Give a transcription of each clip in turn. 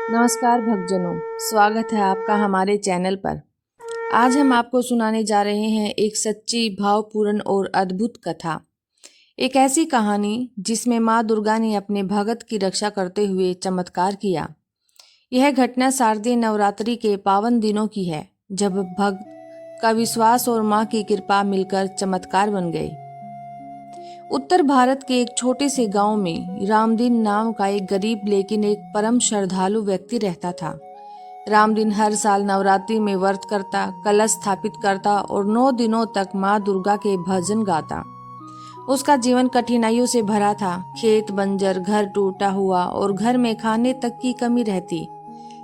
नमस्कार भक्तजनों, स्वागत है आपका हमारे चैनल पर। आज हम आपको सुनाने जा रहे हैं एक सच्ची, भावपूर्ण और अद्भुत कथा। एक ऐसी कहानी जिसमें माँ दुर्गा ने अपने भगत की रक्षा करते हुए चमत्कार किया। यह घटना शारदीय नवरात्रि के पावन दिनों की है, जब भक्त का विश्वास और माँ की कृपा मिलकर चमत्कार बन गए। उत्तर भारत के एक छोटे से गांव में रामदीन नाम का एक गरीब लेकिन एक परम श्रद्धालु व्यक्ति रहता था। रामदीन हर साल नवरात्रि में व्रत करता, कलश स्थापित करता और 9 दिनों तक माँ दुर्गा के भजन गाता। उसका जीवन कठिनाइयों से भरा था। खेत बंजर, घर टूटा हुआ और घर में खाने तक की कमी रहती,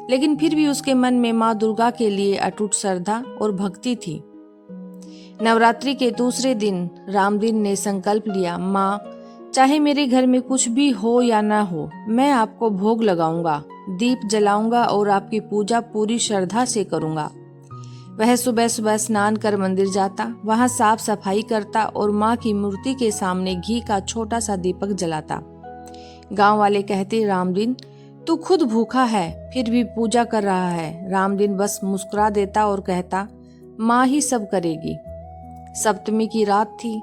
लेकिन फिर भी उसके मन में माँ दुर्गा के लिए अटूट श्रद्धा और भक्ति थी। नवरात्रि के दूसरे दिन रामदीन ने संकल्प लिया, माँ, चाहे मेरे घर में कुछ भी हो या ना हो, मैं आपको भोग लगाऊंगा, दीप जलाऊंगा और आपकी पूजा पूरी श्रद्धा से करूंगा। वह सुबह सुबह स्नान कर मंदिर जाता, वहां साफ सफाई करता और माँ की मूर्ति के सामने घी का छोटा सा दीपक जलाता। गांव वाले कहते, रामदीन, तू खुद भूखा है फिर भी पूजा कर रहा है। रामदीन बस मुस्कुरा देता और कहता, माँ ही सब करेगी। सप्तमी की रात थी।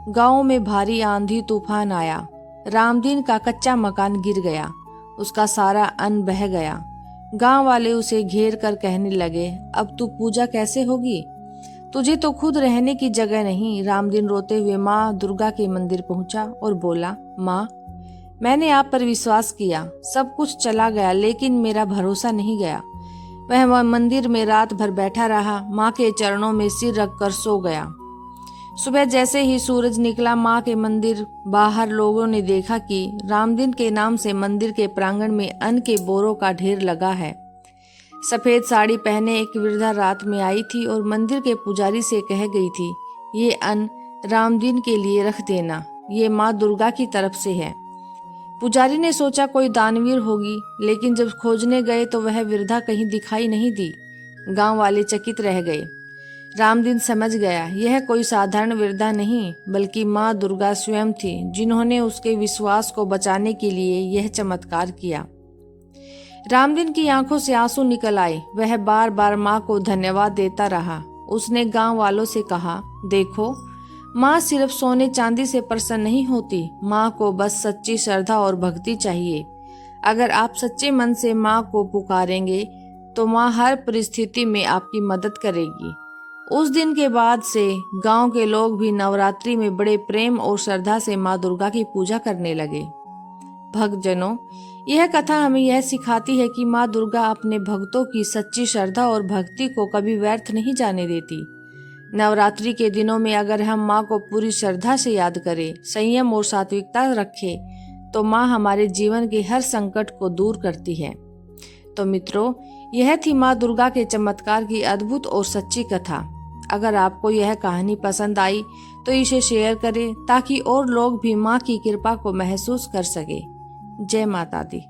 गांव में भारी आंधी तूफान आया। रामदीन का कच्चा मकान गिर गया, उसका सारा अन्न बह गया। गांव वाले उसे घेर कर कहने लगे, अब तू पूजा कैसे होगी? तुझे तो खुद रहने की जगह नहीं। रामदीन रोते हुए माँ दुर्गा के मंदिर पहुंचा और बोला, माँ, मैंने आप पर विश्वास किया, सब कुछ चला गया, लेकिन मेरा भरोसा नहीं गया। वह मंदिर में रात भर बैठा रहा, माँ के चरणों में सिर रखकर सो गया। सुबह जैसे ही सूरज निकला, माँ के मंदिर बाहर लोगों ने देखा कि रामदीन के नाम से मंदिर के प्रांगण में अन्न के बोरों का ढेर लगा है। सफेद साड़ी पहने एक वृद्धा रात में आई थी और मंदिर के पुजारी से कह गई थी, ये अन्न रामदीन के लिए रख देना, ये माँ दुर्गा की तरफ से है। पुजारी ने सोचा कोई दानवीर होगी, लेकिन जब खोजने गए तो वह वृद्धा कहीं दिखाई नहीं दी। गांव वाले चकित रह गए। रामदीन समझ गया, यह कोई साधारण वृद्धा नहीं बल्कि माँ दुर्गा स्वयं थी, जिन्होंने उसके विश्वास को बचाने के लिए यह चमत्कार किया। रामदीन की आंखों से आंसू निकल आए। वह बार बार माँ को धन्यवाद देता रहा। उसने गांव वालों से कहा, देखो, माँ सिर्फ सोने चांदी से प्रसन्न नहीं होती, माँ को बस सच्ची श्रद्धा और भक्ति चाहिए। अगर आप सच्चे मन से माँ को पुकारेंगे तो माँ हर परिस्थिति में आपकी मदद करेगी। उस दिन के बाद से गांव के लोग भी नवरात्रि में बड़े प्रेम और श्रद्धा से माँ दुर्गा की पूजा करने लगे। भक्तजनों, यह कथा हमें यह सिखाती है कि माँ दुर्गा अपने भक्तों की सच्ची श्रद्धा और भक्ति को कभी व्यर्थ नहीं जाने देती। नवरात्रि के दिनों में अगर हम माँ को पूरी श्रद्धा से याद करें, संयम और सात्विकता रखें, तो माँ हमारे जीवन के हर संकट को दूर करती है। तो मित्रों, यह थी माँ दुर्गा के चमत्कार की अद्भुत और सच्ची कथा। अगर आपको यह कहानी पसंद आई तो इसे शेयर करें, ताकि और लोग भी माँ की कृपा को महसूस कर सके। जय माता दी।